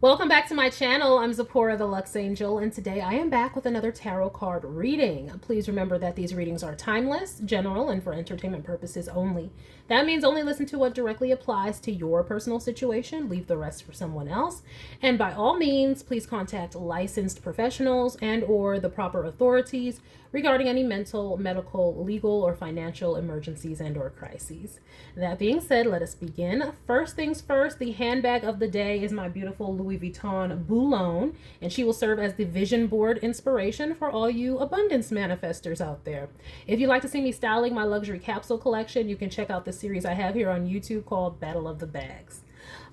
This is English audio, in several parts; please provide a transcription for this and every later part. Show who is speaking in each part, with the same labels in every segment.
Speaker 1: Welcome back to my channel. I'm Zipporah the Lux Angel, and today I am back with another tarot card reading. Please remember that these readings are timeless, general, and for entertainment purposes only. That means only listen to what directly applies to your personal situation. Leave the rest for someone else. And by all means, please contact licensed professionals and or the proper authorities regarding any mental, medical, legal, or financial emergencies and or crises. That being said, let us begin. First things first, the handbag of the day is my beautiful Louis Vuitton Boulogne, and she will serve as the vision board inspiration for all you abundance manifestors out there. If you'd like to see me styling my luxury capsule collection, you can check out the series I have here on YouTube called Battle of the Bags.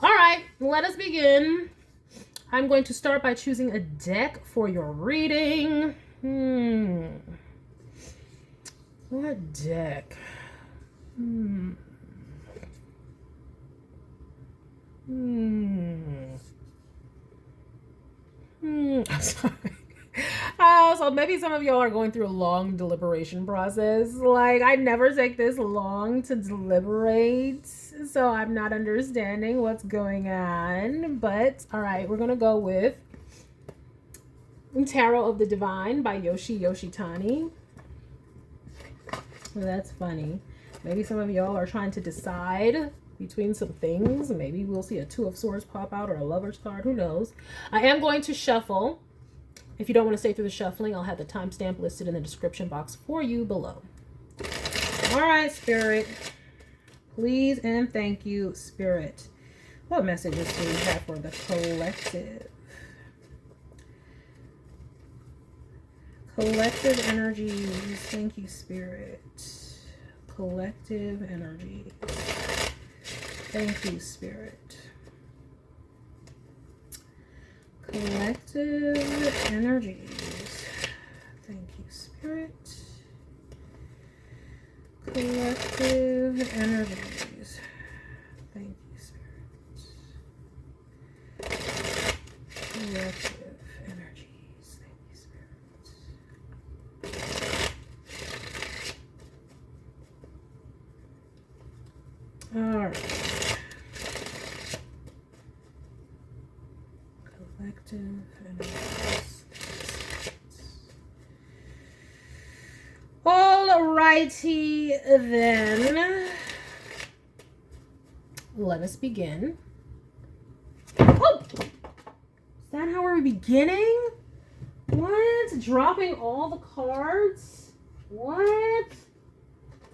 Speaker 1: All right, let us begin. I'm going to start by choosing a deck for your reading. What deck? I'm sorry. So maybe some of y'all are going through a long deliberation process. Like, I never take this long to deliberate, so I'm not understanding what's going on. But all right, we're gonna go with Tarot of the Divine by Yoshitani. That's funny. Maybe some of y'all are trying to decide between some things. Maybe we'll see a Two of Swords pop out or a Lover's card. Who knows? I am going to shuffle. If you don't want to stay through the shuffling, I'll have the timestamp listed in the description box for you below. All right, Spirit. Please and thank you, Spirit. What messages do we have for the collective? Collective energies. Thank you, Spirit. Collective energies. Thank you, Spirit. Collective energies. Thank you, Spirit. Collective energies. Thank you, Spirit. Collective energies. Thank you, Spirit. All right. Collective energies. All righty then. Let us begin. Oh! Is that how we're beginning? What? Dropping all the cards? What?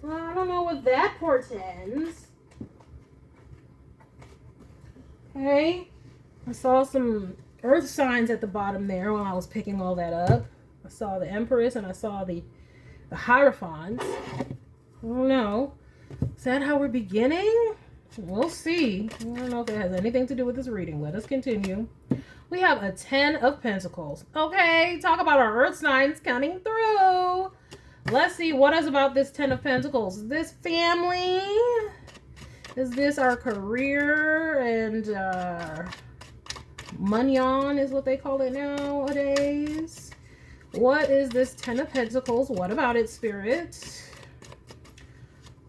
Speaker 1: I don't know what that portends. Okay. I saw some earth signs at the bottom there when I was picking all that up. I saw the Empress and I saw the Hierophants. I don't know. Is that how we're beginning? We'll see. I don't know if it has anything to do with this reading. Let us continue. We have a 10 of Pentacles. Okay, talk about our earth signs coming through. Let's see what is about this 10 of Pentacles. Is this family? Is this our career and money on is what they call it nowadays? What is this 10 of Pentacles? What about it, Spirit?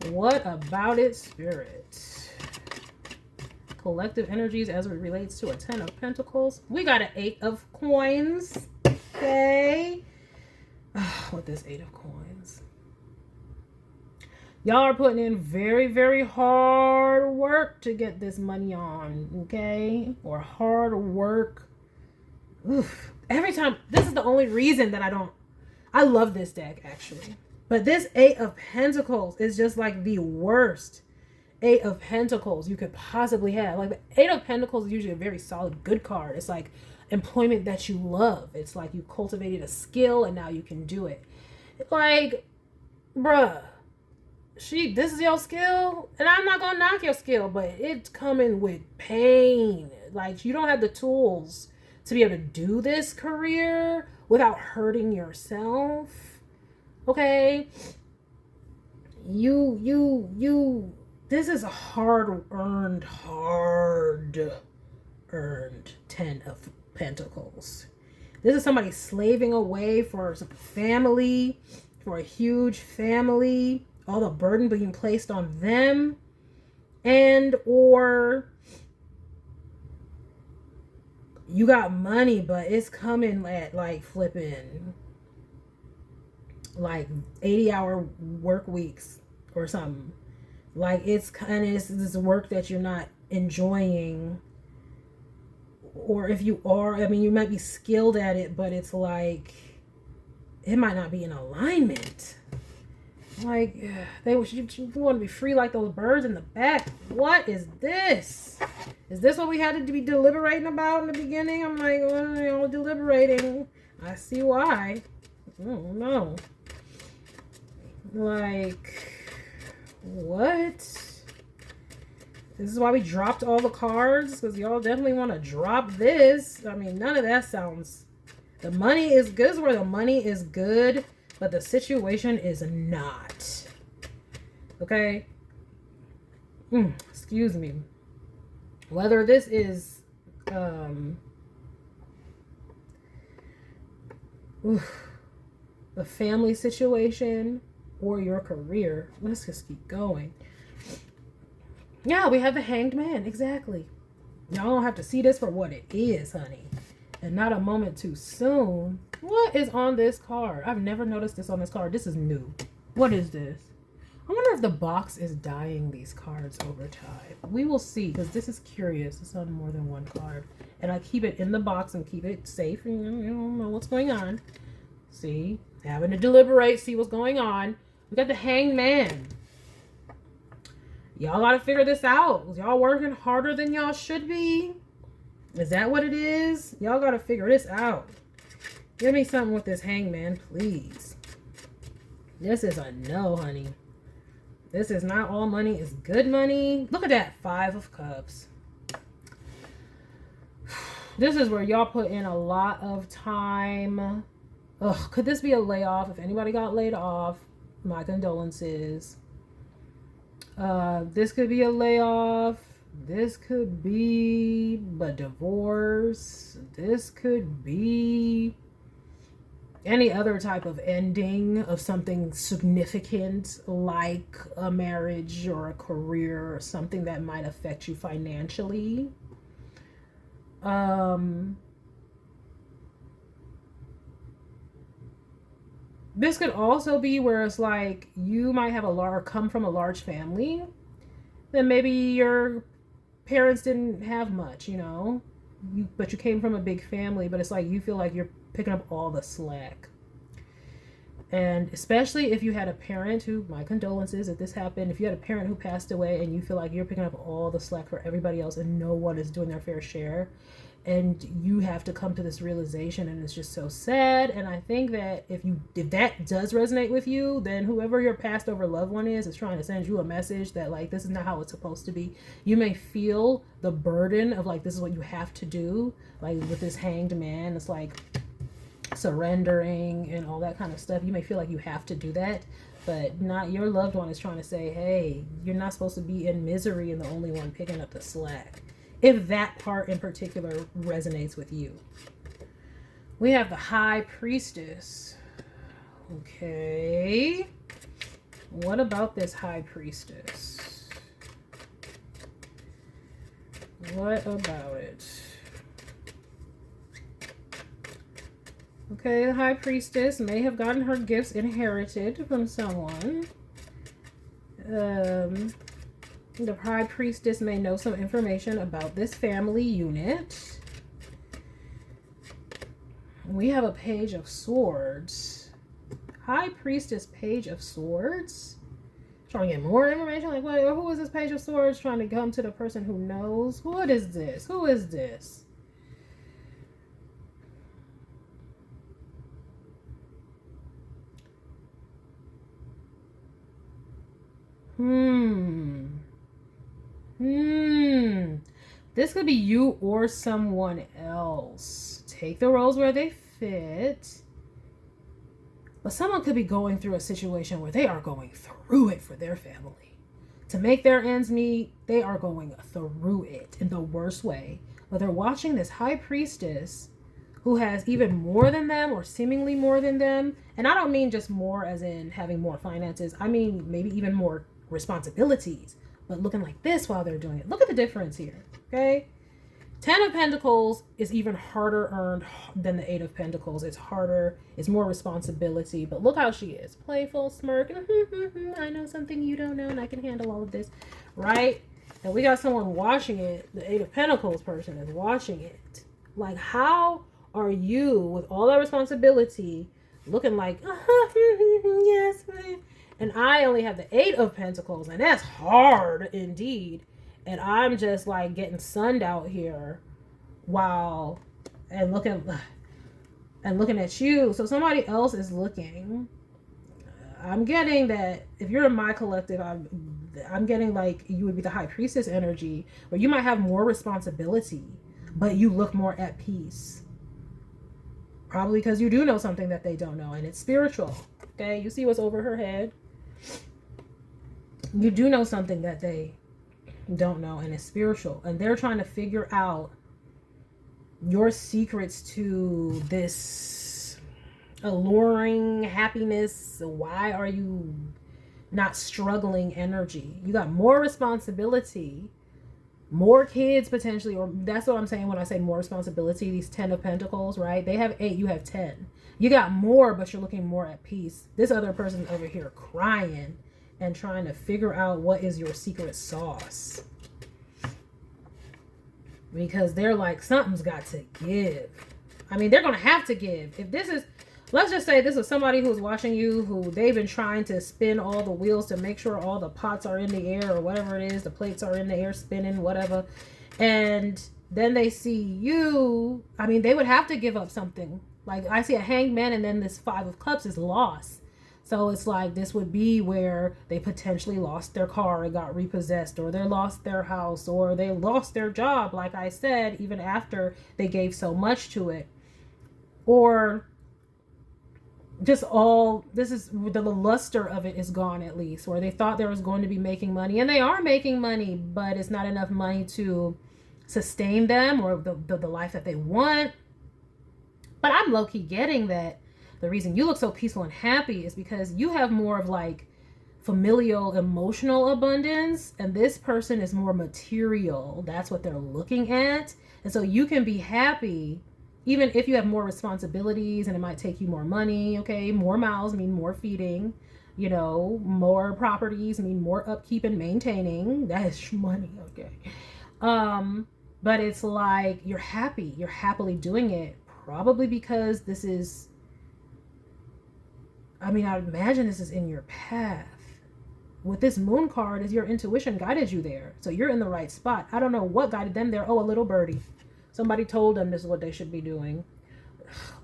Speaker 1: What about it, Spirit? Collective energies as it relates to a 10 of Pentacles. We got an 8 of Coins. Okay. With this 8 of Coins. Y'all are putting in very, very hard work to get this money on, okay? Or hard work. Oof. Every time, this is the only reason that I love this deck, actually. But this 8 of Pentacles is just like the worst 8 of Pentacles you could possibly have. Like, the 8 of Pentacles is usually a very solid, good card. It's like employment that you love. It's like you cultivated a skill and now you can do it. Like, bruh. This is your skill, and I'm not gonna knock your skill, but it's coming with pain. Like, you don't have the tools to be able to do this career without hurting yourself. Okay, this is a hard-earned 10 of Pentacles. This is somebody slaving away for some family, for a huge family. All the burden being placed on them, and or you got money, but it's coming at like flipping like 80-hour work weeks or something. Like it's kind of this work that you're not enjoying, or if you are, I mean, you might be skilled at it, but it's like it might not be in alignment. Like you want to be free like those birds in the back. What is this? Is this what we had to be deliberating about in the beginning? I'm like, well, you know, deliberating. I see why. Oh no. Like, what? This is why we dropped all the cards, because y'all definitely want to drop this. I mean, none of that sounds... The money is good. This is where the money is good, but the situation is not. Okay? Excuse me. Whether this is... the family situation or your career. Let's just keep going. Yeah, we have the Hanged Man. Exactly. Y'all don't have to see this for what it is, honey. And not a moment too soon. What is on this card? I've never noticed this on this card. This is new. What is this? I wonder if the box is dyeing these cards over time. We will see, because this is curious. It's on more than one card. And I keep it in the box and keep it safe. And you don't know what's going on. See? Having to deliberate, see what's going on. We got the Hanged Man. Y'all got to figure this out. Y'all working harder than y'all should be. Is that what it is? Y'all got to figure this out. Give me something with this Hangman, please. This is a no, honey. This is not all money. It's good money. Look at that. 5 of Cups. This is where y'all put in a lot of time. Ugh, could this be a layoff? If anybody got laid off, my condolences. This could be a layoff. This could be a divorce. This could be any other type of ending of something significant, like a marriage or a career or something that might affect you financially. This could also be where it's like you might have come from a large family. Then maybe your parents didn't have much, you know, but you came from a big family, but it's like you feel like you're picking up all the slack. And especially if you had a parent who, my condolences if this happened, if you had a parent who passed away and you feel like you're picking up all the slack for everybody else and no one is doing their fair share, and you have to come to this realization, and it's just so sad. And I think that if that does resonate with you, then whoever your passed over loved one is trying to send you a message that like this is not how it's supposed to be. You may feel the burden of like this is what you have to do, like with this Hanged Man. It's like surrendering and all that kind of stuff. You may feel like you have to do that, but not your loved one is trying to say, hey, you're not supposed to be in misery and the only one picking up the slack. If that part in particular resonates with you. We have the High Priestess. Okay. What about this High Priestess? What about it? Okay, the High Priestess may have gotten her gifts inherited from someone. The High Priestess may know some information about this family unit. We have a Page of Swords. High Priestess, Page of Swords. Trying to get more information? Like, what? Who is this Page of Swords? Trying to come to the person who knows? What is this? Who is this? This could be you or someone else. Take the roles where they fit. But someone could be going through a situation where they are going through it for their family. To make their ends meet, they are going through it in the worst way. But they're watching this High Priestess who has even more than them or seemingly more than them. And I don't mean just more as in having more finances. I mean maybe even more responsibilities, but looking like this while they're doing it. Look at the difference here, okay? Ten of Pentacles is even harder earned than the Eight of Pentacles. It's harder. It's more responsibility. But look how she is. Playful, smirk. I know something you don't know and I can handle all of this. Right? And we got someone watching it. The Eight of Pentacles person is watching it. Like, how are you, with all that responsibility, looking like, yes, and I only have the Eight of Pentacles, and that's hard indeed. And I'm just like getting sunned out here while and looking at you. So somebody else is looking. I'm getting that if you're in my collective, I'm getting like you would be the High Priestess energy, where you might have more responsibility, but you look more at peace. Probably because you do know something that they don't know, and it's spiritual. Okay, you see what's over her head. You do know something that they don't know, and it's spiritual, and they're trying to figure out your secrets to this alluring happiness. Why are you not struggling energy? You got more responsibility, more kids potentially, or that's what I'm saying when I say more responsibility. These 10 of Pentacles, right? They have 8, you have 10. You got more, but you're looking more at peace. This other person's over here crying and trying to figure out what is your secret sauce. Because they're like, something's got to give. I mean, they're going to have to give. If this is, let's just say this is somebody who's watching you, who they've been trying to spin all the wheels to make sure all the pots are in the air, or whatever it is, the plates are in the air spinning, whatever. And then they see you. I mean, they would have to give up something. Like, I see a Hanged Man, and then this 5 of Cups is lost. So it's like, this would be where they potentially lost their car and got repossessed, or they lost their house, or they lost their job, like I said, even after they gave so much to it. Or just all, this is, the luster of it is gone, at least, where they thought they was going to be making money, and they are making money, but it's not enough money to sustain them or the life that they want. But I'm low-key getting that the reason you look so peaceful and happy is because you have more of like familial emotional abundance, and this person is more material. That's what they're looking at. And so you can be happy even if you have more responsibilities, and it might take you more money. Okay, more mouths mean more feeding, you know, more properties mean more upkeep and maintaining. That is money. Okay. But it's like you're happy, you're happily doing it, probably because this is, I mean, I imagine this is in your path. With this moon card, is your intuition guided you there. So you're in the right spot. I don't know what guided them there. Oh, a little birdie. Somebody told them this is what they should be doing.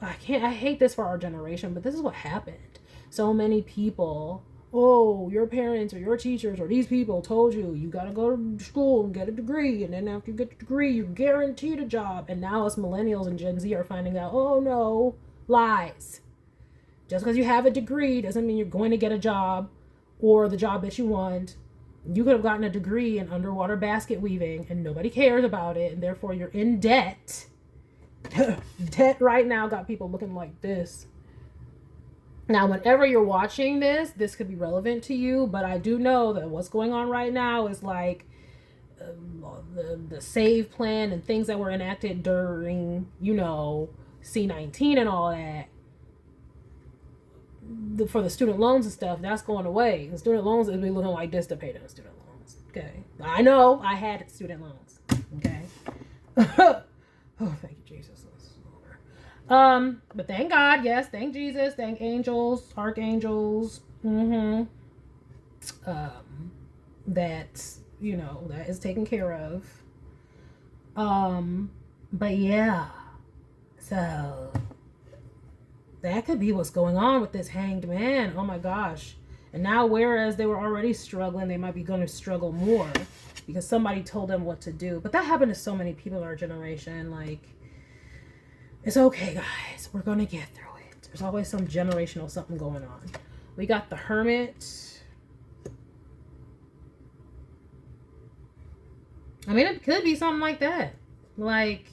Speaker 1: I hate this for our generation, but this is what happened. So many people, oh, your parents or your teachers or these people told you, you got to go to school and get a degree. And then after you get the degree, you're guaranteed a job. And now us millennials and Gen Z are finding out, oh no, lies. Just because you have a degree doesn't mean you're going to get a job or the job that you want. You could have gotten a degree in underwater basket weaving and nobody cares about it, and therefore you're in debt. Debt right now got people looking like this. Now, whenever you're watching this, this could be relevant to you, but I do know that what's going on right now is like the save plan and things that were enacted during, you know, C-19 and all that. For the student loans and stuff, that's going away. The student loans will be looking like this to pay those student loans. Okay. I know I had student loans. Okay. Oh, thank you, Jesus. But thank God, yes, thank Jesus, thank angels, archangels, that, you know, that is taken care of. But yeah, so that could be what's going on with this Hanged Man. Oh my gosh. And now, whereas they were already struggling, they might be going to struggle more because somebody told them what to do. But that happened to so many people in our generation. Like, it's okay, guys. We're going to get through it. There's always some generational something going on. We got the Hermit. I mean, it could be something like that. Like,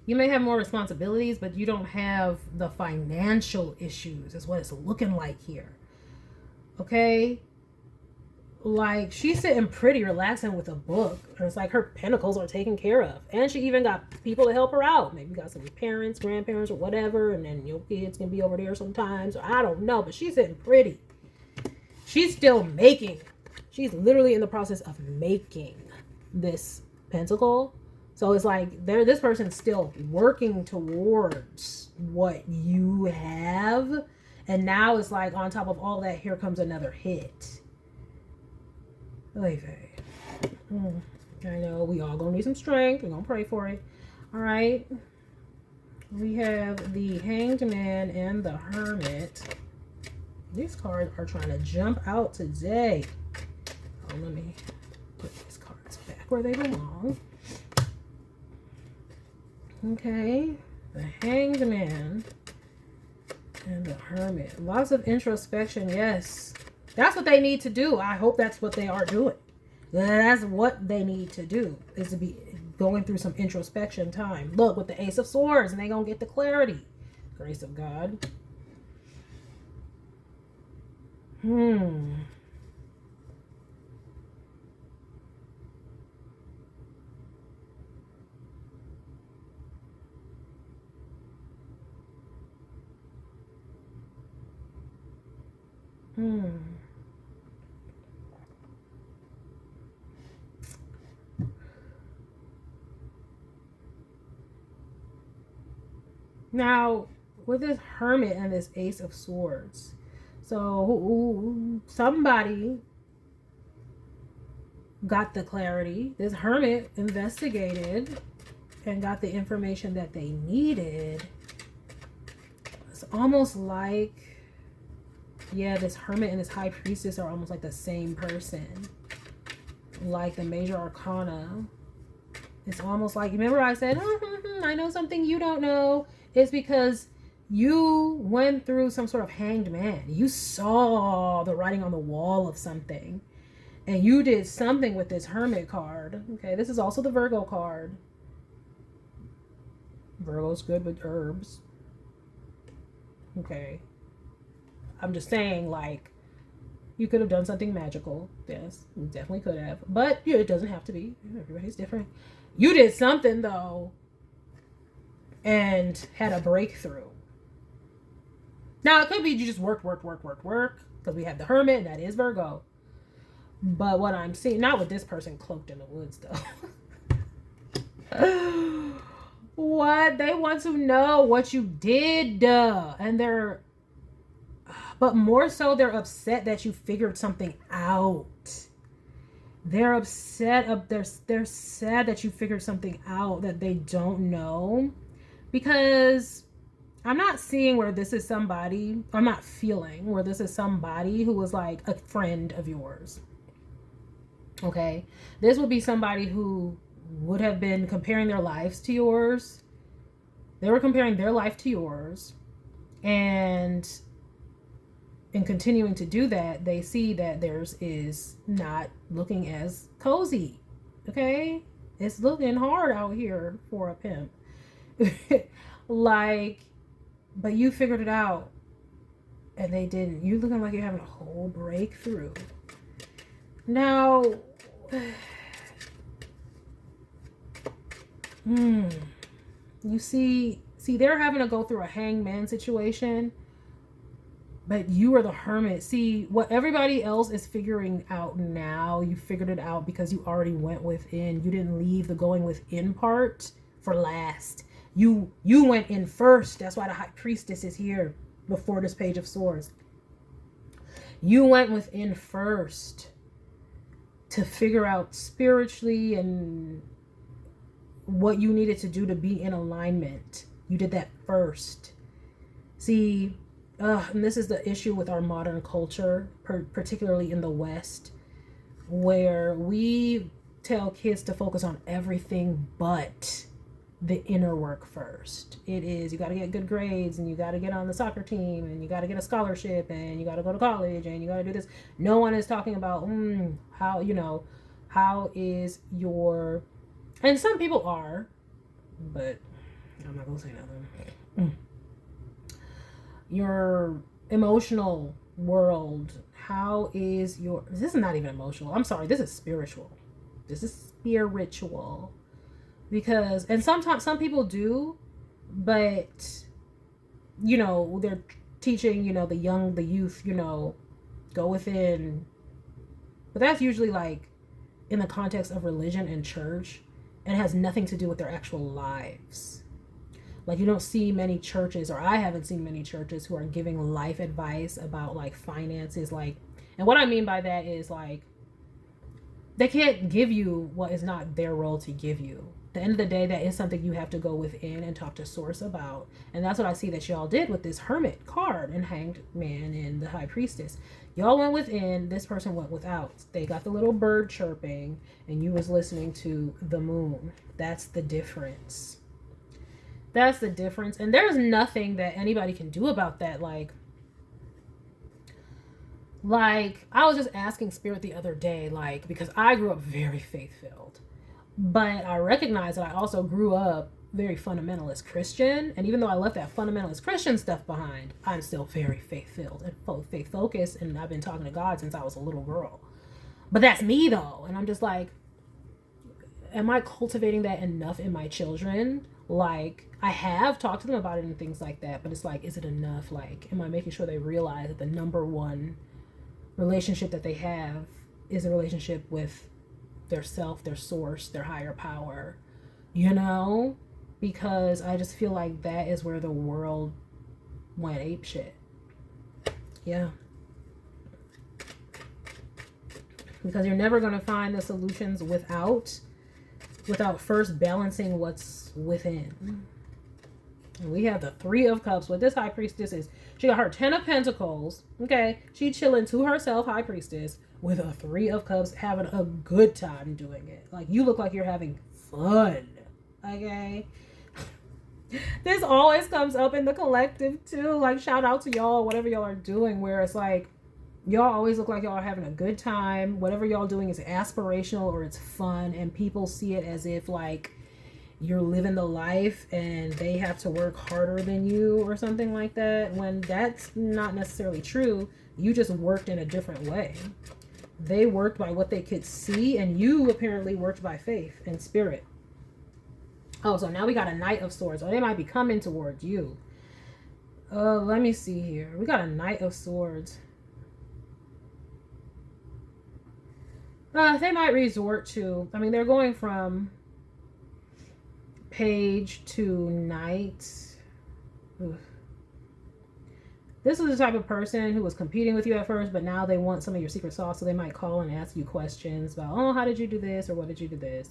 Speaker 1: you may have more responsibilities, but you don't have the financial issues, is what it's looking like here. Okay? like she's sitting pretty relaxing with a book. And it's like her pentacles are taken care of. And she even got people to help her out. Maybe got some parents, grandparents, or whatever. And then your kids can be over there sometimes. Or I don't know. But she's sitting pretty. She's still making. She's literally in the process of making this pentacle. So it's like this person's still working towards what you have. And now it's like on top of all that, here comes another hit. I know we all gonna need some strength. We're gonna pray for it. All right. We have the Hanged Man and the Hermit. These cards are trying to jump out today. Oh, let me put these cards back where they belong. Okay. The Hanged Man and the Hermit. Lots of introspection. Yes. That's what they need to do. I hope that's what they are doing. That's what they need to do, is to be going through some introspection time. Look, with the Ace of Swords, and they're going to get the clarity. Grace of God. Now, with this Hermit and this Ace of Swords, so somebody got the clarity. This Hermit investigated and got the information that they needed. It's almost like, yeah, this Hermit and this High Priestess are almost like the same person. Like the Major Arcana. It's almost like, remember I said, I know something you don't know. It's because you went through some sort of Hanged Man. You saw the writing on the wall of something. And you did something with this Hermit card. Okay, this is also the Virgo card. Virgo's good with herbs. Okay. I'm just saying, like, you could have done something magical. Yes, you definitely could have. But yeah, it doesn't have to be. Everybody's different. You did something, though, and had a breakthrough. Now, it could be you just work, because we have the Hermit, and that is Virgo. But what I'm seeing, not with this person cloaked in the woods, though. What? They want to know what you did. And they're, but more so, they're upset that you figured something out. They're upset. They're sad that you figured something out that they don't know. Because I'm not seeing where this is somebody, I'm not feeling where this is somebody who was like a friend of yours. Okay. This would be somebody who would have been comparing their lives to yours. They were comparing their life to yours. And in continuing to do that, they see that theirs is not looking as cozy. Okay? It's looking hard out here for a pimp. Like, but you figured it out. And they didn't. You looking like you're having a whole breakthrough. Now, you see, they're having to go through a hangman situation, but you are the Hermit. See, what everybody else is figuring out now, you figured it out because you already went within. You didn't leave the going within part for last. You went in first. That's why the High Priestess is here before this Page of Swords. You went within first to figure out spiritually and what you needed to do to be in alignment. You did that first. See, and this is the issue with our modern culture, particularly in the West, where we tell kids to focus on everything but the inner work first. It is, you got to get good grades, and you got to get on the soccer team, and you got to get a scholarship, and you got to go to college, and you got to do this. No one is talking about how is your, and some people are, but I'm not gonna say nothing. Your emotional world, How is your, this is not even emotional. I'm sorry. This is spiritual. This is spiritual. Because, and sometimes some people do, but, you know, they're teaching, you know, the youth, you know, go within. But that's usually like in the context of religion and church, and it has nothing to do with their actual lives. Like, you don't see many churches, or I haven't seen many churches who are giving life advice about like finances. Like, and what I mean by that is like, they can't give you what is not their role to give you. At the end of the day, that is something you have to go within and talk to source about. And that's what I see that y'all did with this hermit card and hanged man and the high priestess. Y'all went within, this person went without. They got the little bird chirping and you was listening to the moon. That's the difference. That's the difference. And there's nothing that anybody can do about that. Like I was just asking Spirit the other day, like, because I grew up very faith-filled, but I recognize that I also grew up very fundamentalist Christian. And even though I left that fundamentalist Christian stuff behind, I'm still very faith-filled and faith-focused. And I've been talking to God since I was a little girl. But that's me though. And I'm just like, am I cultivating that enough in my children? Like, I have talked to them about it and things like that, but it's like, is it enough? Like, am I making sure they realize that the number one relationship that they have is a relationship with their self, their source, their higher power, you know? Because I just feel like that is where the world went apeshit. Yeah. Because you're never going to find the solutions without first balancing what's within. And we have the 3 of Cups. What this high priestess is, she got her 10 of Pentacles. Okay. She chilling to herself, high priestess, with a 3 of Cups, having a good time doing it. Like, you look like you're having fun. Okay. This always comes up in the collective too. Like, shout out to y'all, whatever y'all are doing, where it's like, y'all always look like y'all are having a good time. Whatever y'all doing is aspirational or it's fun, and people see it as if like you're living the life and they have to work harder than you or something like that, when that's not necessarily true. You just worked in a different way. They worked by what they could see, and you apparently worked by faith and spirit. Oh, so now we got a Knight of Swords. Oh, they might be coming towards you. Let me see here. We got a Knight of Swords. They might resort to, I mean, they're going from Page to Knight. Oof. This is the type of person who was competing with you at first, but now they want some of your secret sauce, so they might call and ask you questions about, oh, how did you do this, or what did you do this?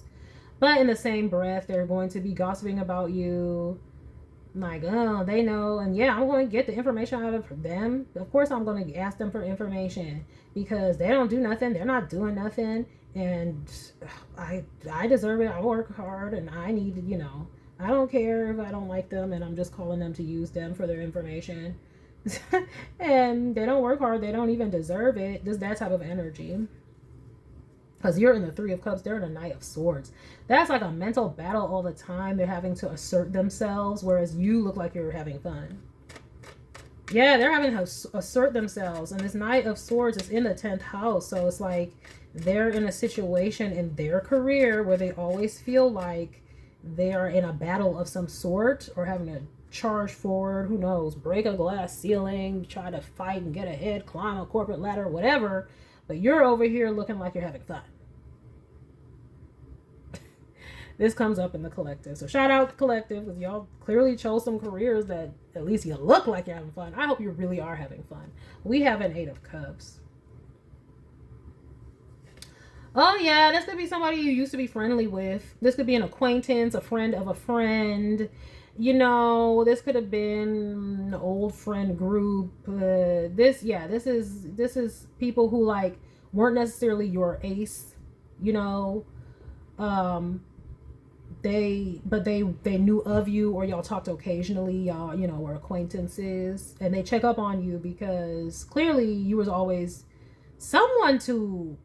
Speaker 1: But in the same breath, they're going to be gossiping about you. Like, oh, they know. And yeah, I'm going to get the information out of them. Of course, I'm going to ask them for information because they don't do nothing. They're not doing nothing. And I deserve it. I work hard and I need to, you know, I don't care if I don't like them and I'm just calling them to use them for their information. And they don't work hard. They don't even deserve it. Just that type of energy. Because you're in the 3 of Cups, they're in the Knight of Swords. That's like a mental battle all the time. They're having to assert themselves, whereas you look like you're having fun. Yeah, they're having to assert themselves. And this Knight of Swords is in the 10th house. So it's like they're in a situation in their career where they always feel like they are in a battle of some sort, or having to charge forward, who knows, break a glass ceiling, try to fight and get ahead, climb a corporate ladder, whatever. But you're over here looking like you're having fun. This comes up in the collective. So shout out to collective, because y'all clearly chose some careers that at least you look like you're having fun. I hope you really are having fun. We have an 8 of Cups. Oh yeah, this could be somebody you used to be friendly with. This could be an acquaintance, a friend of a friend. You know, this could have been an old friend group. This is people who like weren't necessarily your ace, you know. They knew of you, or y'all talked occasionally, y'all, you know, were acquaintances, and they check up on you because clearly you was always someone to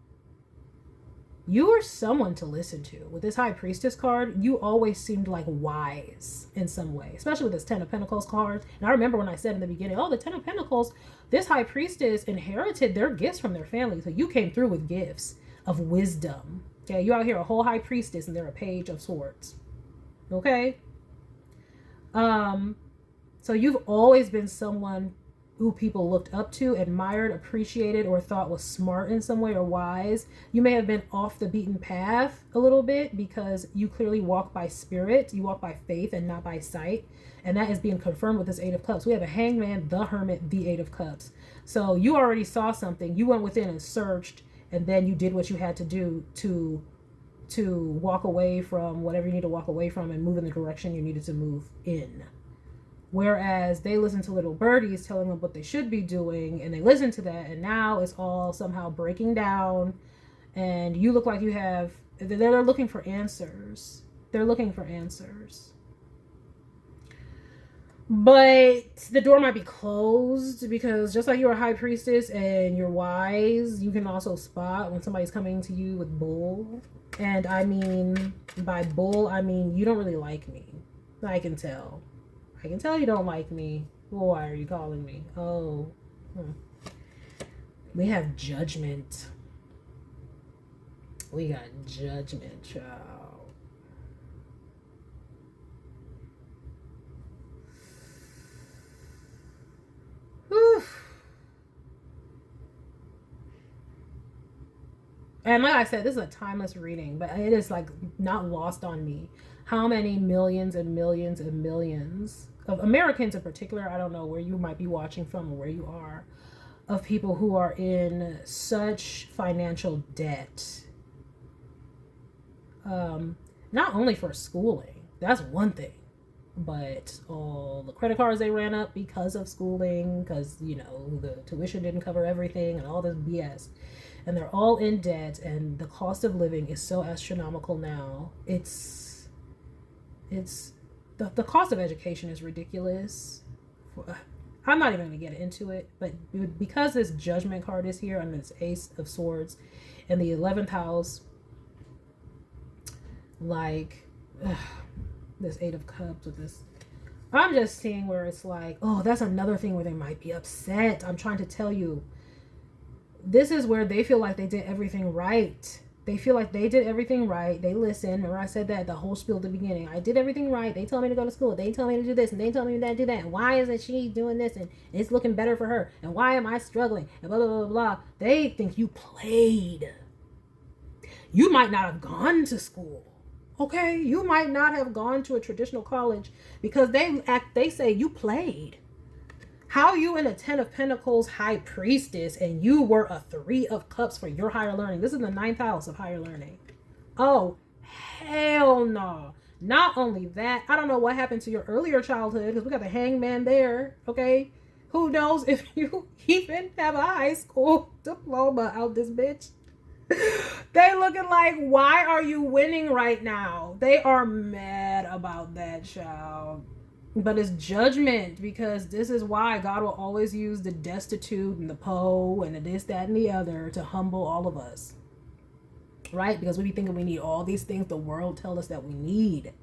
Speaker 1: You are someone to listen to. With this High Priestess card, you always seemed like wise in some way, especially with this Ten of Pentacles card. And I remember when I said in the beginning, oh, the Ten of Pentacles, this High Priestess inherited their gifts from their family. So you came through with gifts of wisdom. Okay, you out here a whole High Priestess and they're a Page of Swords. Okay? So you've always been someone who people looked up to, admired, appreciated, or thought was smart in some way or wise. You may have been off the beaten path a little bit because you clearly walk by spirit. You walk by faith and not by sight. And that is being confirmed with this Eight of Cups. We have a Hangman, the Hermit, the Eight of Cups. So you already saw something. You went within and searched, and then you did what you had to do to walk away from whatever you need to walk away from and move in the direction you needed to move in. Whereas they listen to little birdies telling them what they should be doing, and they listen to that, and now it's all somehow breaking down, and you look like you have, they're looking for answers. They're looking for answers. But the door might be closed because just like you're a High Priestess and you're wise, you can also spot when somebody's coming to you with bull. And I mean, by bull, I mean, you don't really like me. I can tell. I can tell you don't like me. Well, why are you calling me? Oh. We have Judgment. We got Judgment, child. Whew. And like I said, this is a timeless reading, but it is like not lost on me how many millions and millions and millions of Americans in particular, I don't know where you might be watching from or where you are, of people who are in such financial debt. Not only for schooling, that's one thing, but all the credit cards they ran up because of schooling, because, you know, the tuition didn't cover everything and all this BS. And they're all in debt, and the cost of living is so astronomical now. The cost of education is ridiculous. I'm not even going to get into it, but because this Judgment card is here and this Ace of Swords and the 11th house, like this Eight of Cups with this, I'm just seeing where it's like, oh, that's another thing where they might be upset. I'm trying to tell you, this is where they feel like they did everything right. They feel like they did everything right. They listen. Remember I said that the whole spiel at the beginning. I did everything right. They told me to go to school. They told me to do this, and they told me to do that. And why isn't she doing this? And it's looking better for her. And why am I struggling? And blah, blah, blah, blah. They think you played. You might not have gone to school. Okay? You might not have gone to a traditional college because they say you played. How are you in a Ten of Pentacles High Priestess and you were a Three of Cups for your higher learning? This is the 9th house of higher learning. Oh, hell no. Not only that, I don't know what happened to your earlier childhood because we got the Hangman there, okay? Who knows if you even have a high school diploma out this bitch? They looking like, why are you winning right now? They are mad about that, child. But it's Judgment, because this is why God will always use the destitute and the poor and the this, that, and the other to humble all of us. Right? Because we be thinking we need all these things the world tells us that we need.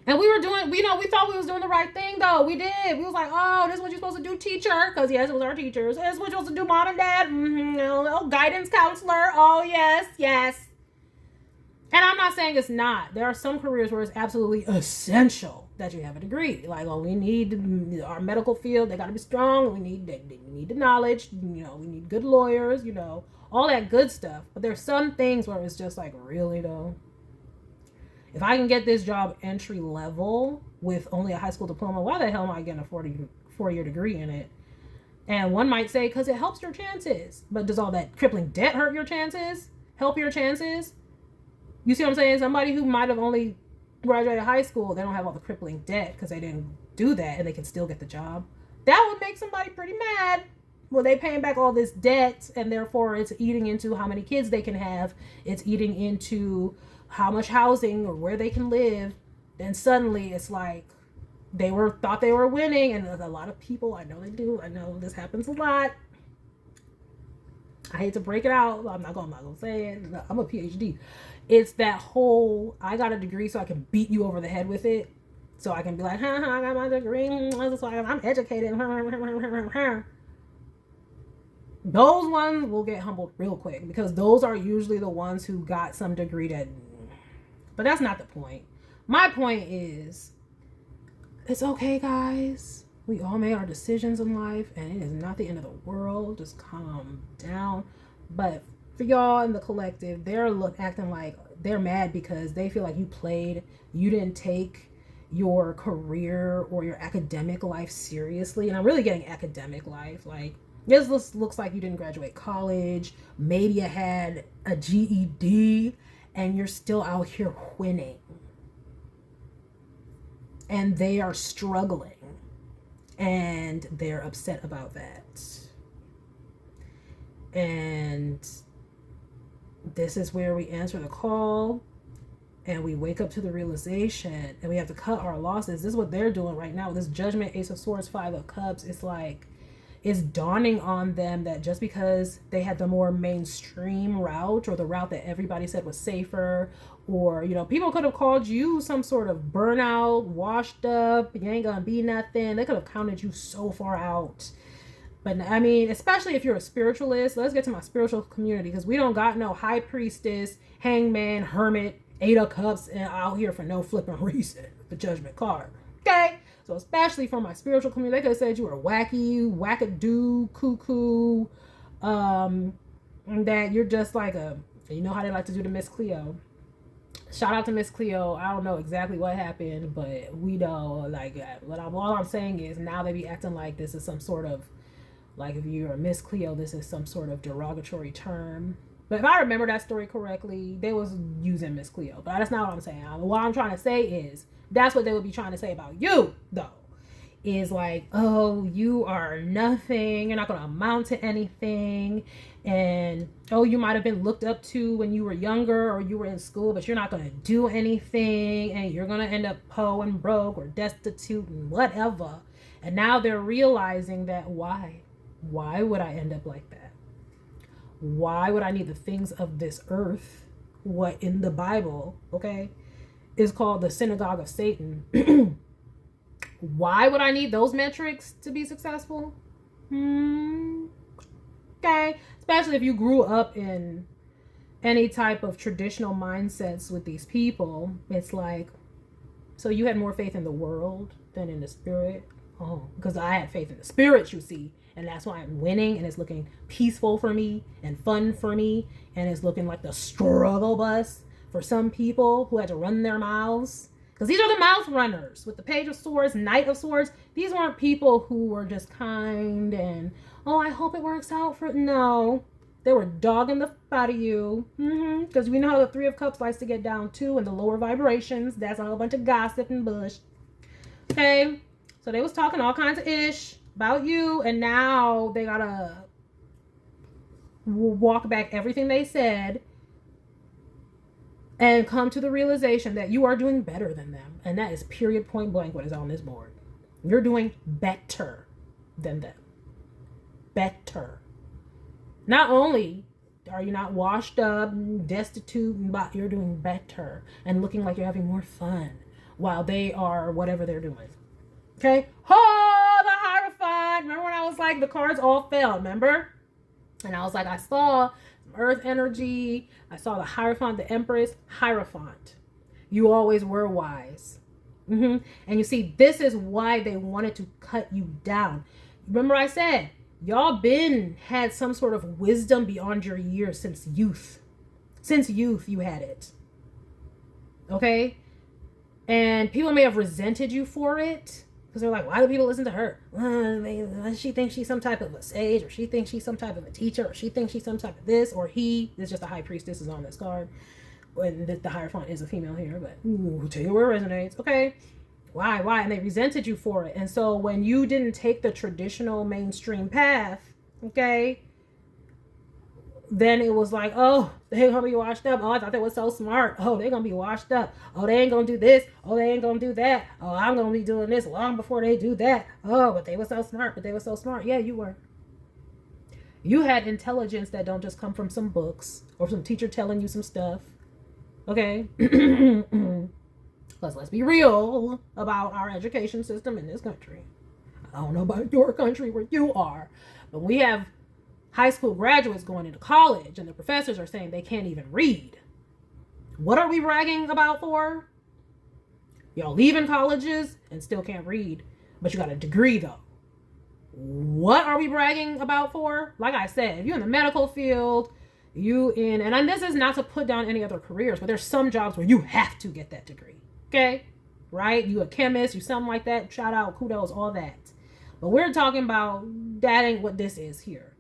Speaker 1: And we were doing, we thought we was doing the right thing, though. We did. We was like, oh, this is what you're supposed to do, teacher. Because, yes, it was our teachers. This is what you're supposed to do, mom and dad. Oh, guidance counselor. Oh, yes, yes. And I'm not saying it's not. There are some careers where it's absolutely essential that you have a degree. Like, oh, we need our medical field. They got to be strong. We need the knowledge. You know, we need good lawyers. You know, all that good stuff. But there's some things where it's just like, really though. If I can get this job entry level with only a high school diploma, why the hell am I getting a 4-year degree in it? And one might say, because it helps your chances. But does all that crippling debt hurt your chances? Help your chances? You see what I'm saying? Somebody who might have only graduated high school, they don't have all the crippling debt because they didn't do that, and they can still get the job. That would make somebody pretty mad. Well, they paying back all this debt, and therefore it's eating into how many kids they can have. It's eating into how much housing or where they can live. Then suddenly it's like thought they were winning, and a lot of people, I know they do. I know this happens a lot. I hate to break it out. I'm not gonna say it. I'm a PhD. It's that whole, I got a degree so I can beat you over the head with it. So I can be like, I got my degree. So I'm educated. Those ones will get humbled real quick because those are usually the ones who got some degree that, but that's not the point. My point is, it's okay, guys. We all made our decisions in life and it is not the end of the world. Just calm down. But for y'all in the collective, they're acting like they're mad because they feel like you played, you didn't take your career or your academic life seriously. And I'm really getting academic life. Like, this looks like you didn't graduate college. Maybe you had a GED and you're still out here winning. And they are struggling. And they're upset about that. And this is where we answer the call and we wake up to the realization and we have to cut our losses. This is what they're doing right now. This Judgment, Ace of Swords, Five of Cups. It's like, it's dawning on them that just because they had the more mainstream route or the route that everybody said was safer, or, you know, people could have called you some sort of burnout, washed up, you ain't gonna be nothing. They could have counted you so far out. But I mean, especially if you're a spiritualist, let's get to my spiritual community, because we don't got no high priestess, hangman, hermit, 8 of Cups and out here for no flipping reason. The Judgment card. Okay? So especially for my spiritual community, they could have said you were wacky, wackadoo, cuckoo, that you're just like a, you know how they like to do to Miss Cleo. Shout out to Miss Cleo. I don't know exactly what happened, but we know, like, all I'm saying is now they be acting like this is some sort of, like, if you're a Miss Cleo, this is some sort of derogatory term. But if I remember that story correctly, they was using Miss Cleo. But that's not what I'm saying. What I'm trying to say is, that's what they would be trying to say about you, though. Is like, oh, you are nothing. You're not going to amount to anything. And, oh, you might have been looked up to when you were younger or you were in school, but you're not going to do anything. And you're going to end up poor and broke or destitute and whatever. And now they're realizing that why? Why would I end up like that? Why would I need the things of this earth? What in the Bible, okay, is called the synagogue of Satan. Why would I need those metrics to be successful? Okay. Especially if you grew up in any type of traditional mindsets with these people. It's like, so you had more faith in the world than in the spirit? Oh, because I had faith in the spirit, you see. And that's why I'm winning, and it's looking peaceful for me and fun for me, and it's looking like the struggle bus for some people who had to run their mouths. Because these are the mouth runners with the Page of Swords, Knight of Swords. These weren't people who were just kind and, oh, I hope it works out for... No. They were dogging the out of you. Because we know how the Three of Cups likes to get down too, and the lower vibrations. That's a whole bunch of gossip and bush. Okay? So they was talking all kinds of ish about you, and now they gotta walk back everything they said and come to the realization that you are doing better than them. And that is period, point blank, what is on this board. You're doing better than them. Better. Not only are you not washed up, destitute, but you're doing better and looking like you're having more fun while they are whatever they're doing. Okay? Oh, the Hierophant. Remember when I was like, the cards all fell, remember? And I was like, I saw some earth energy. I saw the Hierophant, the Empress. Hierophant. You always were wise. And you see, this is why they wanted to cut you down. Remember I said, y'all had some sort of wisdom beyond your years since youth. Since youth, you had it. Okay? And people may have resented you for it. Because they're like, why do people listen to her? She thinks she's some type of a sage, or she thinks she's some type of a teacher, or she thinks she's some type of this, or he. It's just a high priestess is on this card. And the Hierophant is a female here, but tell you where it resonates. Okay. Why? And they resented you for it. And so when you didn't take the traditional mainstream path, okay, then it was like, oh, they're going to be washed up. Oh, I thought they were so smart. Oh, they're going to be washed up. Oh, they ain't going to do this. Oh, they ain't going to do that. Oh, I'm going to be doing this long before they do that. Oh, but they were so smart. Yeah, you were. You had intelligence that don't just come from some books or some teacher telling you some stuff. Okay? Because let's be real about our education system in this country. I don't know about your country where you are, but we have high school graduates going into college and the professors are saying they can't even read. What are we bragging about for? Y'all leaving colleges and still can't read, but you got a degree though. What are we bragging about for? Like I said, if you're in the medical field, and this is not to put down any other careers, but there's some jobs where you have to get that degree. Okay? Right? You a chemist, you something like that. Shout out, kudos, all that. But we're talking about that ain't what this is here.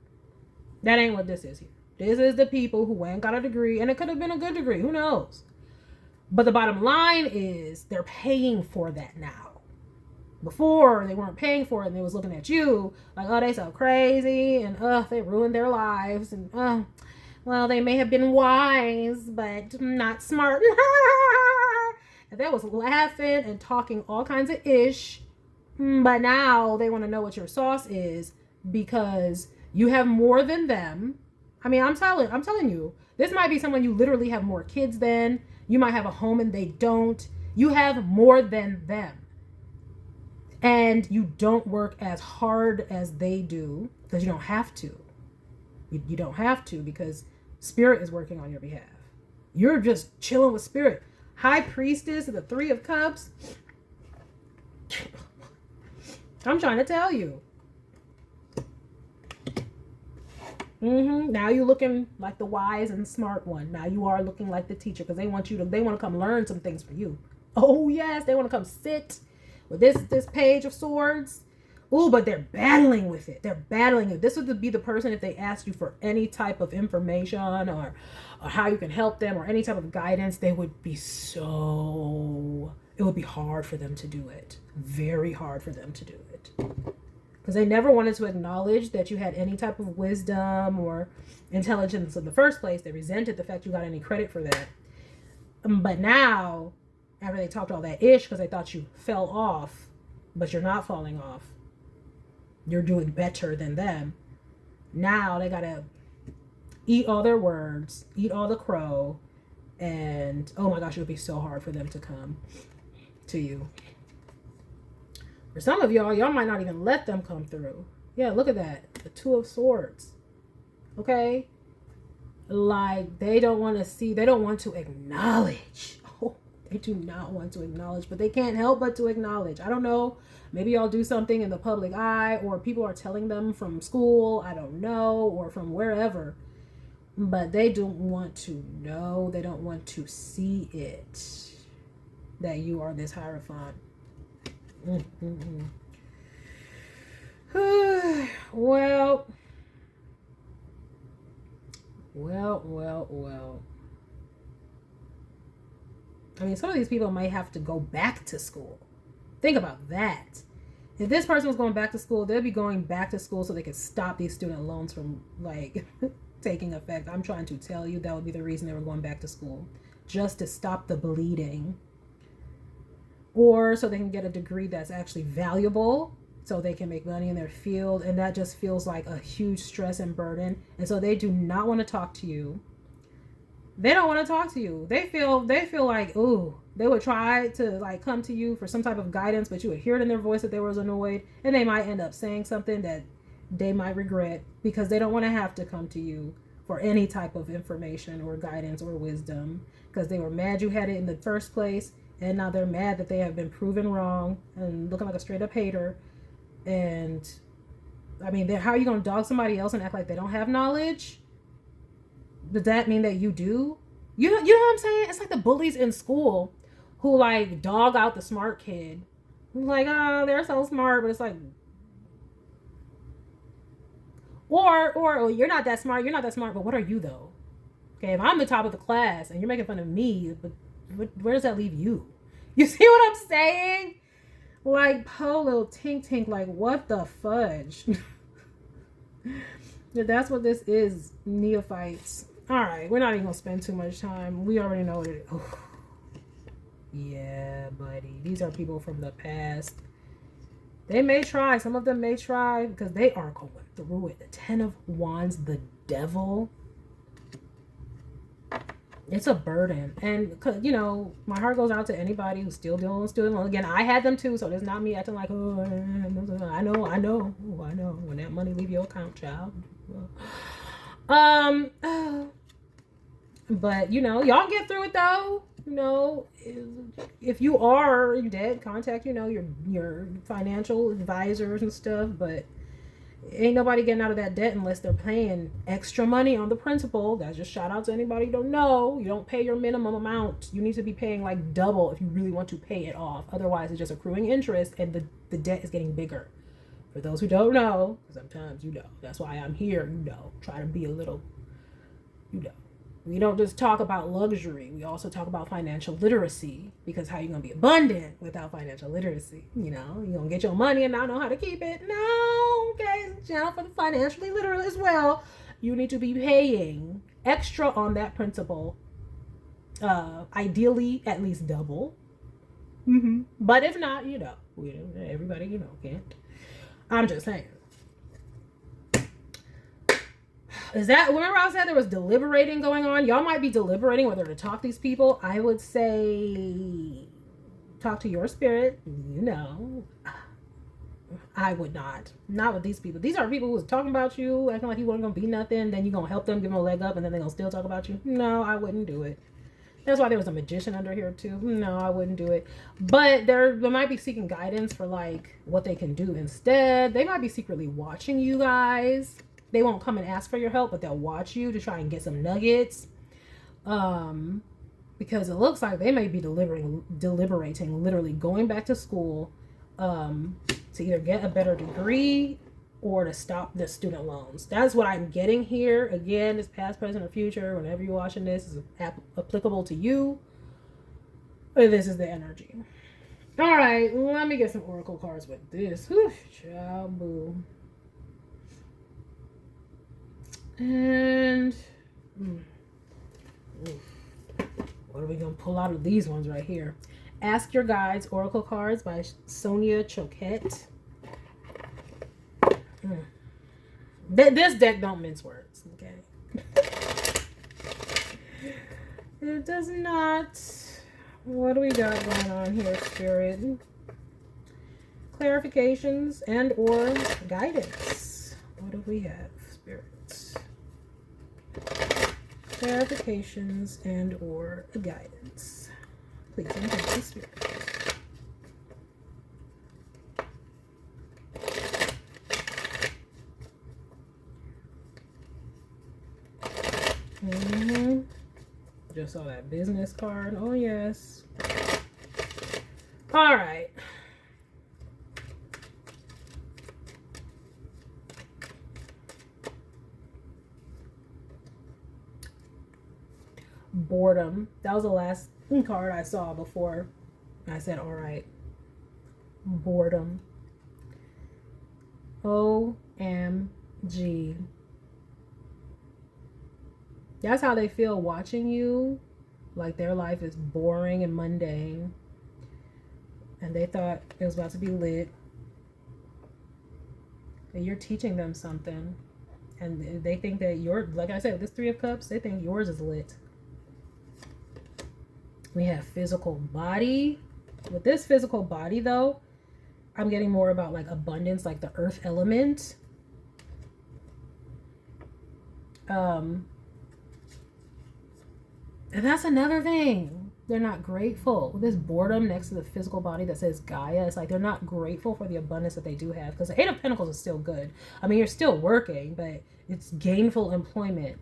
Speaker 1: That ain't what this is here. This is the people who ain't got a degree, and it could have been a good degree. Who knows? But the bottom line is they're paying for that now. Before, they weren't paying for it, and they was looking at you like, oh, they so crazy, and they ruined their lives, and well, they may have been wise, but not smart. And they was laughing and talking all kinds of ish. But now they want to know what your sauce is because you have more than them. I mean, I'm telling you, this might be someone you literally have more kids than. You might have a home and they don't. You have more than them. And you don't work as hard as they do because you don't have to. You don't have to because Spirit is working on your behalf. You're just chilling with Spirit. High Priestess, the Three of Cups. I'm trying to tell you. Now you're looking like the wise and smart one. Now you are looking like the teacher because they want to come learn some things from you. Oh yes, they want to come sit with this Page of Swords. Ooh, but they're battling with it. They're battling it. This would be the person if they asked you for any type of information or how you can help them or any type of guidance, it would be hard for them to do it. Very hard for them to do it. Because they never wanted to acknowledge that you had any type of wisdom or intelligence in the first place. They resented the fact you got any credit for that. But now, after they talked all that ish because they thought you fell off, but you're not falling off. You're doing better than them. Now they got to eat all their words, eat all the crow, and oh my gosh, it would be so hard for them to come to you. For some of y'all might not even let them come through. Yeah, look at that. The Two of Swords. Okay? Like, they don't want to see, they don't want to acknowledge. Oh, they do not want to acknowledge, but they can't help but to acknowledge. I don't know. Maybe y'all do something in the public eye, or people are telling them from school, I don't know, or from wherever. But they don't want to know. They don't want to see it. That you are this Hierophant. Well. I mean, some of these people might have to go back to school. Think about that. If this person was going back to school, they'd be going back to school so they could stop these student loans from, like, taking effect. I'm trying to tell you that would be the reason they were going back to school. Just to stop the bleeding. Or so they can get a degree that's actually valuable so they can make money in their field. And that just feels like a huge stress and burden. And so they do not want to talk to you. They don't want to talk to you. They feel like, ooh, they would try to like come to you for some type of guidance, but you would hear it in their voice that they was annoyed, and they might end up saying something that they might regret because they don't want to have to come to you for any type of information or guidance or wisdom because they were mad you had it in the first place, and now they're mad that they have been proven wrong and looking like a straight up hater. And I mean, how are you going to dog somebody else and act like they don't have knowledge? Does that mean that you do? You know what I'm saying? It's like the bullies in school who like dog out the smart kid. Like, oh, they're so smart, but it's like, or oh, you're not that smart, but what are you though? Okay, if I'm the top of the class and you're making fun of me, but where does that leave you? You see what I'm saying? Like, po little tink, like, what the fudge? That's what this is, neophytes. All right, we're not even gonna spend too much time. We already know what it is. Yeah, buddy. These are people from the past. They may try. Some of them may try because they are going through it. The Ten of Wands, the Devil. It's a burden. And, you know, my heart goes out to anybody who's still dealing with student loans. Again, I had them too, so there's not me acting like, oh, I know. When that money leave your account, child. But, you know, y'all get through it, though. You know, if you are in debt, contact, you know, your financial advisors and stuff. But ain't nobody getting out of that debt unless they're paying extra money on the principal. That's just shout out to anybody who don't know. You don't pay your minimum amount. You need to be paying like double if you really want to pay it off. Otherwise, it's just accruing interest and the debt is getting bigger. For those who don't know, sometimes you know. That's why I'm here, you know. Try to be a little, you know. We don't just talk about luxury. We also talk about financial literacy, because how you going to be abundant without financial literacy? You know, you're going to get your money and not know how to keep it. No, guys, channel for the financially literate as well. You need to be paying extra on that principal. Ideally, at least double. But if not, you know, everybody, you know, can't. I'm just saying. Is that, remember I said there was deliberating going on? Y'all might be deliberating whether to talk to these people. I would say talk to your spirit. You know, I would not with these people. These are people who's talking about you, acting like you weren't gonna be nothing. Then you're gonna help them, give them a leg up, and then they're gonna still talk about you. No, I wouldn't do it. That's why there was a magician under here too. No, I wouldn't do it. But they might be seeking guidance for like what they can do instead. They might be secretly watching you guys. They won't come and ask for your help, but they'll watch you to try and get some nuggets. Because it looks like they may be deliberating, literally going back to school to either get a better degree or to stop the student loans. That's what I'm getting here. Again, it's past, present, or future. Whenever you're watching this, is applicable to you. This is the energy. All right, let me get some oracle cards with this. Whew, child, boo. And what are we gonna pull out of these ones right here? Ask Your Guides Oracle Cards by Sonia Choquette. This deck don't mince words, okay? It does not. What do we got going on here, Spirit? Clarifications and or guidance. What do we have, Spirit? Clarifications and or guidance. Please and thank you, Spirit. Just saw that business card. Oh yes. All right. Boredom. That was the last card I saw before I said, all right. Boredom. OMG. That's how they feel watching you. Like their life is boring and mundane. And they thought it was about to be lit. And you're teaching them something. And they think that like I said, this Three of Cups, they think yours is lit. We have physical body. With this physical body, though, I'm getting more about like abundance, like the earth element. And that's another thing. They're not grateful. This boredom next to the physical body that says Gaia, it's like they're not grateful for the abundance that they do have. Because the Eight of Pentacles is still good. I mean, you're still working, but it's gainful employment.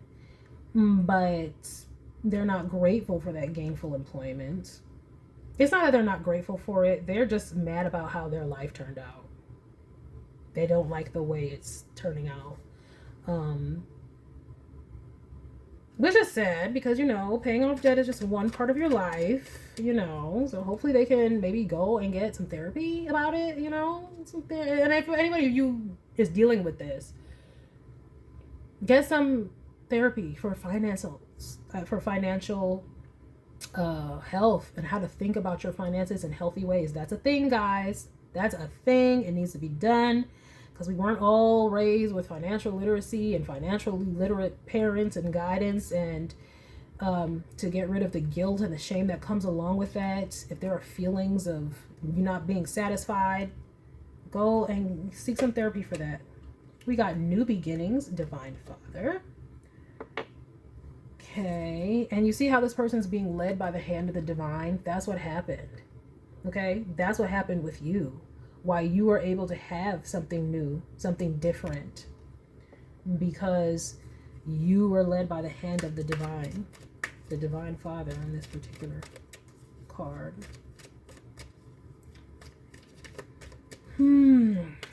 Speaker 1: But they're not grateful for that gainful employment. It's not that they're not grateful for it. They're just mad about how their life turned out. They don't like the way it's turning out. Which is sad because, you know, paying off debt is just one part of your life, you know. So hopefully they can maybe go and get some therapy about it, you know. And if anybody of you is dealing with this, get some therapy for financial health and how to think about your finances in healthy ways. That's a thing, guys. That's a thing. It needs to be done because we weren't all raised with financial literacy and financially literate parents and guidance, and to get rid of the guilt and the shame that comes along with that. If there are feelings of you not being satisfied, go and seek some therapy for that. We got new beginnings, Divine Father. Okay, and you see how this person's being led by the hand of the divine? That's what happened. Okay, that's what happened with you. Why you were able to have something new, something different, because you were led by the hand of the divine Father on this particular card.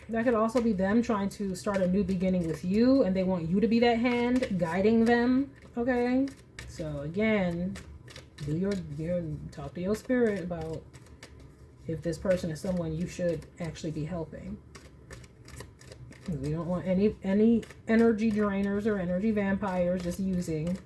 Speaker 1: That could also be them trying to start a new beginning with you, and they want you to be that hand guiding them. Okay, so again, do your talk to your spirit about if this person is someone you should actually be helping. We don't want any energy drainers or energy vampires just using,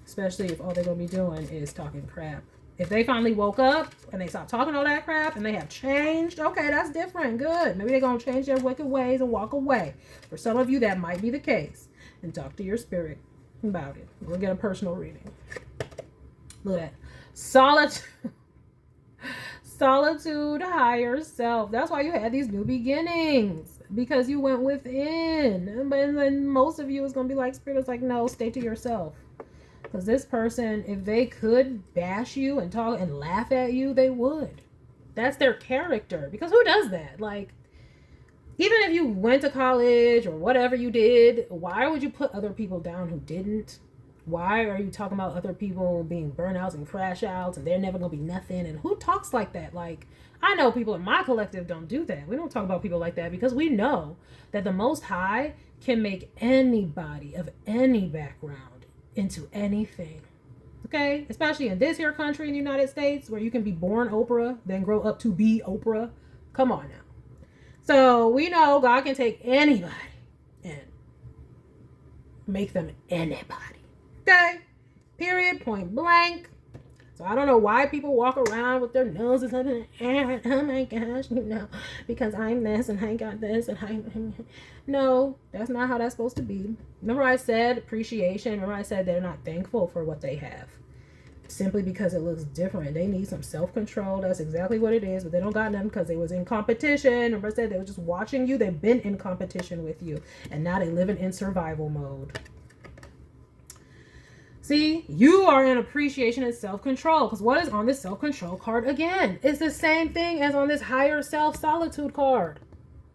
Speaker 1: especially if all they're going to be doing is talking crap. If they finally woke up and they stopped talking all that crap and they have changed, okay, that's different. Good. Maybe they're going to change their wicked ways and walk away. For some of you, that might be the case. And talk to your spirit about it. We'll get a personal reading. Look at that. Solitude, higher self. That's why you had these new beginnings, because you went within. But then most of you is going to be like, spirit is like, no, stay to yourself. Because this person, if they could bash you and talk and laugh at you, they would. That's their character. Because who does that? Like, even if you went to college or whatever you did, why would you put other people down who didn't? Why are you talking about other people being burnouts and crash outs and they're never going to be nothing? And who talks like that? Like, I know people in my collective don't do that. We don't talk about people like that because we know that the Most High can make anybody of any background into anything. Okay? Especially in this here country, in the United States, where you can be born Oprah, then grow up to be Oprah. Come on now. So we know God can take anybody and make them anybody. Okay? Period. Point blank. So I don't know why people walk around with their noses up in the air. Oh my gosh, because I'm this and I got this and I... No, that's not how that's supposed to be. Remember I said appreciation. Remember I said they're not thankful for what they have. Simply because it looks different. They need some self-control. That's exactly what it is. But they don't got nothing because they was in competition. Remember I said they were just watching you. They've been in competition with you. And now they living in survival mode. See, you are in appreciation and self-control. Because what is on this self-control card again? It's the same thing as on this higher self-solitude card.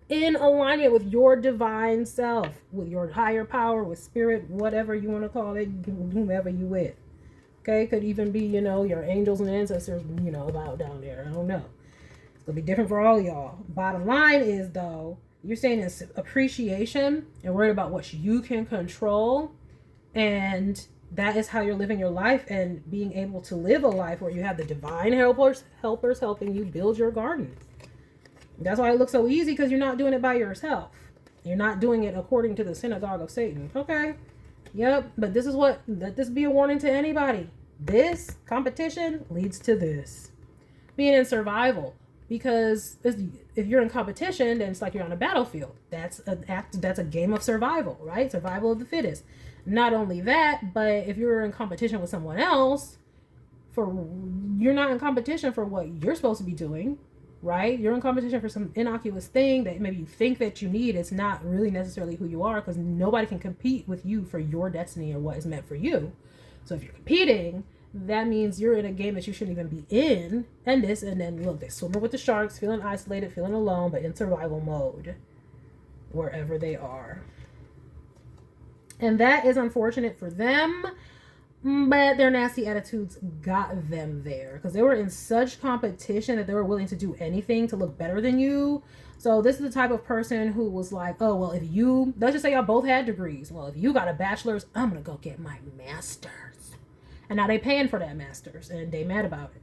Speaker 1: In alignment with your divine self. With your higher power, with spirit, whatever you want to call it. Whomever you with. Okay? Could even be, your angels and ancestors, about down there. I don't know. It's going to be different for all y'all. Bottom line is, though, you're saying it's appreciation and worried about what you can control. And that is how you're living your life and being able to live a life where you have the divine helpers helping you build your garden. That's why it looks so easy, because you're not doing it by yourself. You're not doing it according to the synagogue of Satan. Okay. Yep. But this is let this be a warning to anybody. This competition leads to this. Being in survival. Because if you're in competition, then it's like you're on a battlefield. That's a game of survival, right? Survival of the fittest. Not only that, but if you're in competition with someone else, you're not in competition for what you're supposed to be doing, right? You're in competition for some innocuous thing that maybe you think that you need. It's not really necessarily who you are, because nobody can compete with you for your destiny or what is meant for you. So if you're competing, that means you're in a game that you shouldn't even be in. And then look, they're swimming with the sharks, feeling isolated, feeling alone, but in survival mode wherever they are. And that is unfortunate for them, but their nasty attitudes got them there, because they were in such competition that they were willing to do anything to look better than you. So this is the type of person who was like, oh, well, let's just say y'all both had degrees. Well, if you got a bachelor's, I'm going to go get my master's. And now they paying for that master's and they mad about it.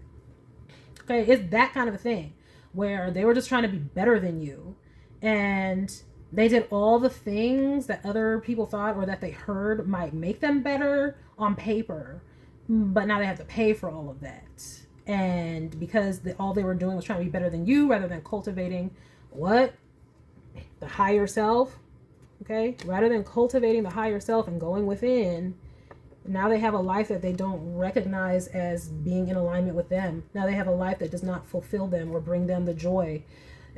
Speaker 1: Okay, it's that kind of a thing where they were just trying to be better than you. And they did all the things that other people thought or that they heard might make them better on paper. But now they have to pay for all of that. And because all they were doing was trying to be better than you rather than cultivating what? The higher self. Okay? Rather than cultivating the higher self and going within, now they have a life that they don't recognize as being in alignment with them. Now they have a life that does not fulfill them or bring them the joy.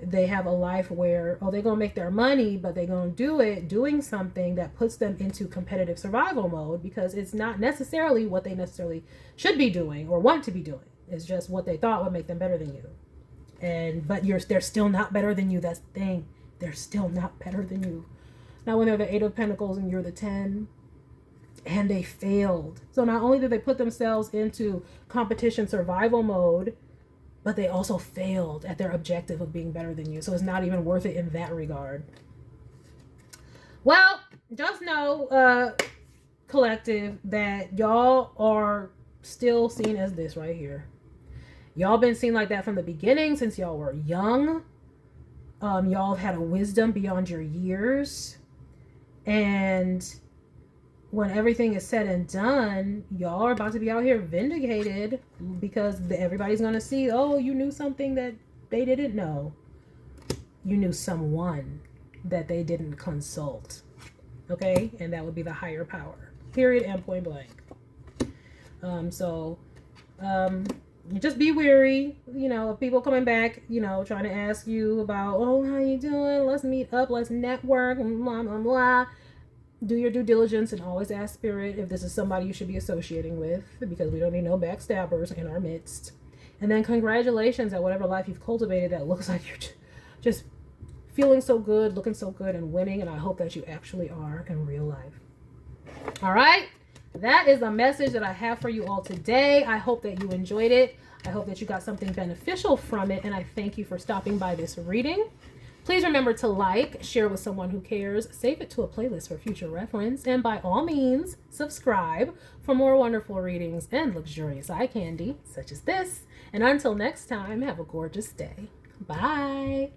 Speaker 1: They have a life where, oh, they're going to make their money, but they're going to do it doing something that puts them into competitive survival mode, because it's not necessarily what they necessarily should be doing or want to be doing. It's just what they thought would make them better than you. But they're still not better than you. That's the thing. They're still not better than you. Now, when they're the 8 of Pentacles and you're the 10, and they failed. So not only did they put themselves into competition survival mode, but they also failed at their objective of being better than you. So it's not even worth it in that regard. Well, just know, collective, that y'all are still seen as this right here. Y'all been seen like that from the beginning, since y'all were young. Y'all have had a wisdom beyond your years. And when everything is said and done, y'all are about to be out here vindicated, because everybody's going to see, oh, you knew something that they didn't know. You knew someone that they didn't consult. Okay? And that would be the higher power. Period and point blank. Just be wary, of people coming back, trying to ask you about, oh, how you doing? Let's meet up. Let's network. Blah, blah, blah. Do your due diligence and always ask Spirit if this is somebody you should be associating with, because we don't need no backstabbers in our midst. And then congratulations at whatever life you've cultivated that looks like you're just feeling so good, looking so good, and winning. And I hope that you actually are in real life. All right. That is a message that I have for you all today. I hope that you enjoyed it. I hope that you got something beneficial from it. And I thank you for stopping by this reading. Please remember to like, share with someone who cares, save it to a playlist for future reference, and by all means, subscribe for more wonderful readings and luxurious eye candy such as this. And until next time, have a gorgeous day. Bye.